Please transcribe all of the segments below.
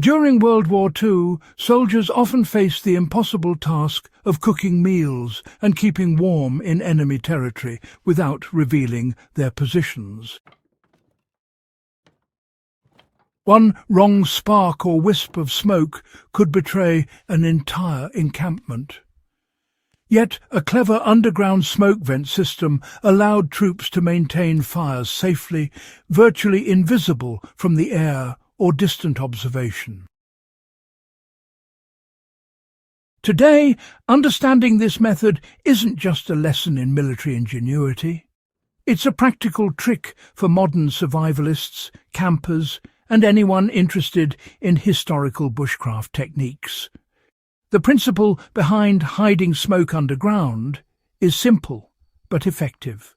During World War II, soldiers often faced the impossible task of cooking meals and keeping warm in enemy territory without revealing their positions. One wrong spark or wisp of smoke could betray an entire encampment. Yet a clever underground smoke vent system allowed troops to maintain fires safely, virtually invisible from the air or distant observation. Today, understanding this method isn't just a lesson in military ingenuity. It's a practical trick for modern survivalists, campers, and anyone interested in historical bushcraft techniques. The principle behind hiding smoke underground is simple but effective.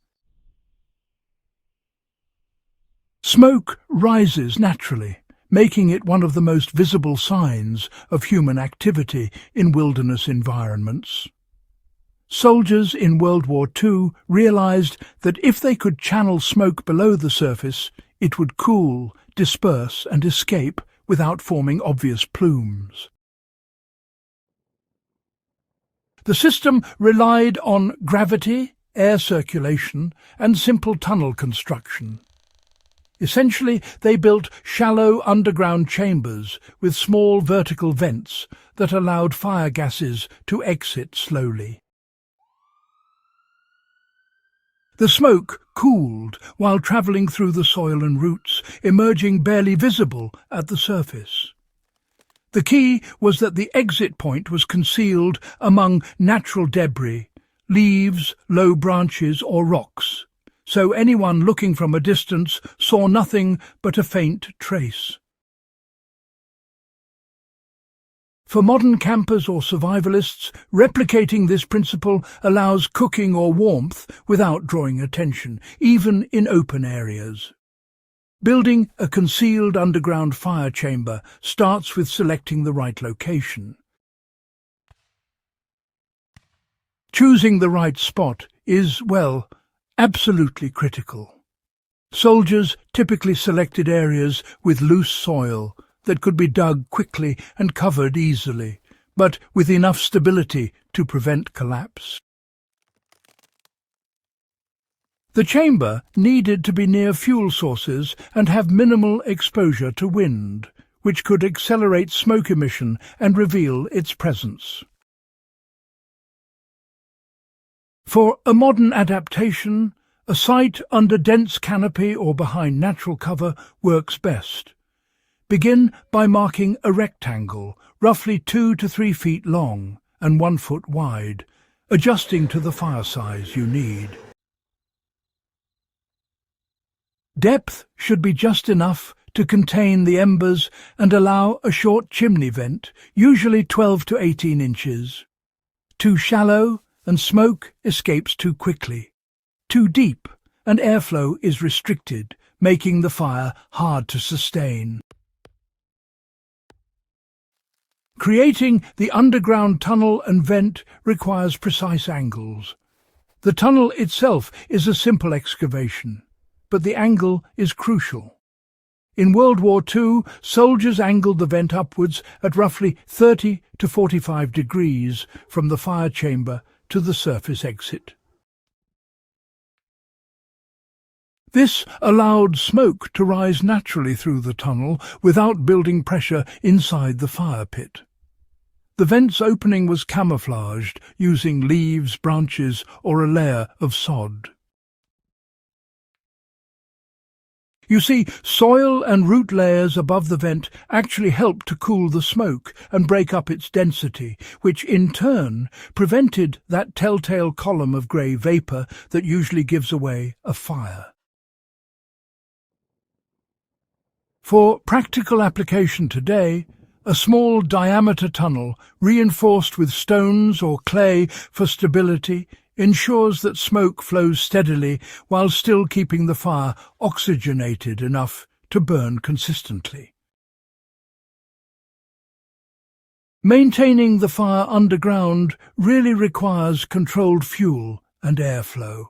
Smoke rises naturally, making it one of the most visible signs of human activity in wilderness environments. Soldiers in World War II realized that if they could channel smoke below the surface, it would cool, disperse and escape without forming obvious plumes. The system relied on gravity, air circulation, and simple tunnel construction. Essentially, they built shallow underground chambers with small vertical vents that allowed fire gases to exit slowly. The smoke cooled while travelling through the soil and roots, emerging barely visible at the surface. The key was that the exit point was concealed among natural debris, leaves, low branches or rocks, so anyone looking from a distance saw nothing but a faint trace. For modern campers or survivalists, replicating this principle allows cooking or warmth without drawing attention, even in open areas. Building a concealed underground fire chamber starts with selecting the right location. Choosing the right spot is, well, absolutely critical. Soldiers typically selected areas with loose soil that could be dug quickly and covered easily, but with enough stability to prevent collapse. The chamber needed to be near fuel sources and have minimal exposure to wind, which could accelerate smoke emission and reveal its presence. For a modern adaptation, a site under dense canopy or behind natural cover works best. Begin by marking a rectangle, roughly 2 to 3 feet long and 1 foot wide, adjusting to the fire size you need. Depth should be just enough to contain the embers and allow a short chimney vent, usually 12 to 18 inches. Too shallow and smoke escapes too quickly. Too deep and airflow is restricted, making the fire hard to sustain. Creating the underground tunnel and vent requires precise angles. The tunnel itself is a simple excavation, but the angle is crucial. In World War II, soldiers angled the vent upwards at roughly 30 to 45 degrees from the fire chamber to the surface exit. This allowed smoke to rise naturally through the tunnel without building pressure inside the fire pit. The vent's opening was camouflaged using leaves, branches, or a layer of sod. You see, soil and root layers above the vent actually help to cool the smoke and break up its density, which in turn prevented that telltale column of grey vapour that usually gives away a fire. For practical application today, a small diameter tunnel, reinforced with stones or clay for stability, ensures that smoke flows steadily while still keeping the fire oxygenated enough to burn consistently. Maintaining the fire underground really requires controlled fuel and airflow.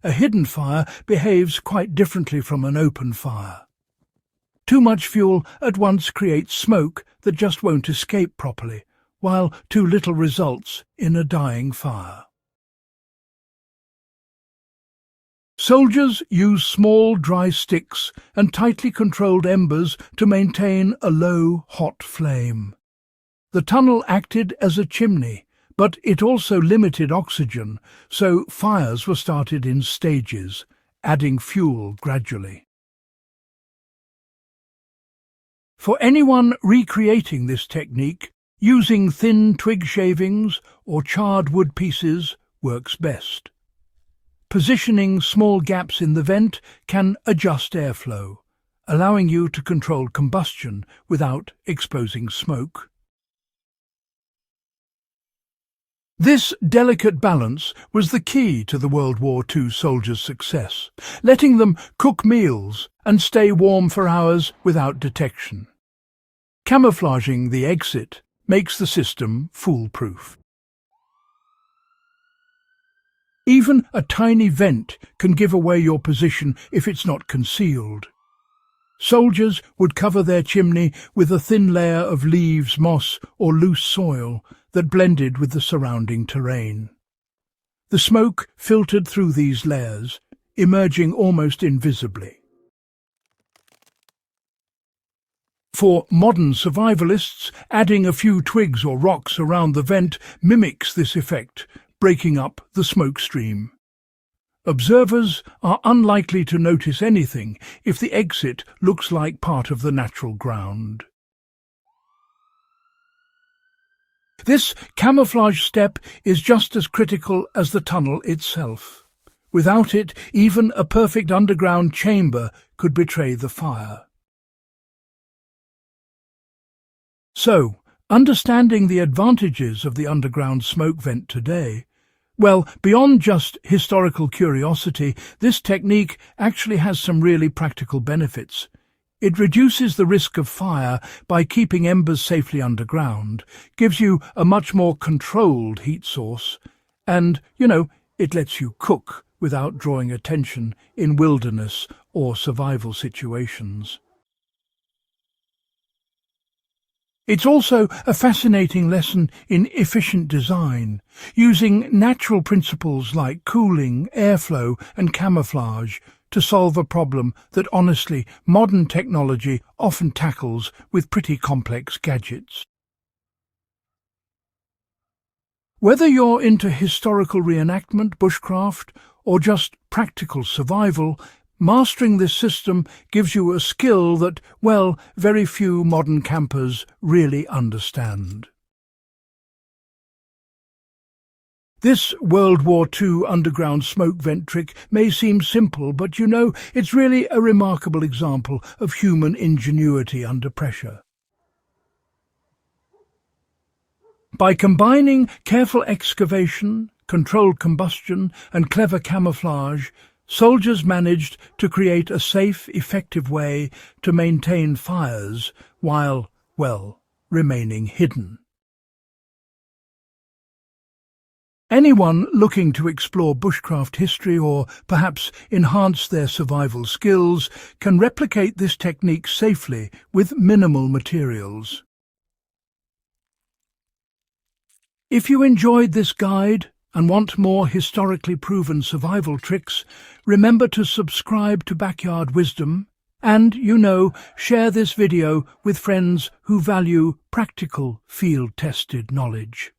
A hidden fire behaves quite differently from an open fire. Too much fuel at once creates smoke that just won't escape properly, while too little results in a dying fire. Soldiers use small dry sticks and tightly controlled embers to maintain a low, hot flame. The tunnel acted as a chimney, but it also limited oxygen, so fires were started in stages, adding fuel gradually. For anyone recreating this technique, using thin twig shavings or charred wood pieces works best. Positioning small gaps in the vent can adjust airflow, allowing you to control combustion without exposing smoke. This delicate balance was the key to the World War II soldiers' success, letting them cook meals and stay warm for hours without detection. Camouflaging the exit makes the system foolproof. Even a tiny vent can give away your position if it's not concealed. Soldiers would cover their chimney with a thin layer of leaves, moss, or loose soil that blended with the surrounding terrain. The smoke filtered through these layers, emerging almost invisibly. For modern survivalists, adding a few twigs or rocks around the vent mimics this effect, breaking up the smoke stream. Observers are unlikely to notice anything if the exit looks like part of the natural ground. This camouflage step is just as critical as the tunnel itself. Without it, even a perfect underground chamber could betray the fire. So, understanding the advantages of the underground smoke vent today, well, beyond just historical curiosity, this technique actually has some really practical benefits. It reduces the risk of fire by keeping embers safely underground, gives you a much more controlled heat source, and, it lets you cook without drawing attention in wilderness or survival situations. It's also a fascinating lesson in efficient design, using natural principles like cooling, airflow, and camouflage to solve a problem that, honestly, modern technology often tackles with pretty complex gadgets. Whether you're into historical reenactment, bushcraft, or just practical survival, mastering this system gives you a skill that, well, very few modern campers really understand. This World War II underground smoke vent trick may seem simple, but it's really a remarkable example of human ingenuity under pressure. By combining careful excavation, controlled combustion, and clever camouflage, soldiers managed to create a safe, effective way to maintain fires while, remaining hidden. Anyone looking to explore bushcraft history or perhaps enhance their survival skills can replicate this technique safely with minimal materials. If you enjoyed this guide and want more historically proven survival tricks, remember to subscribe to Backyard Wisdom and, share this video with friends who value practical, field-tested knowledge.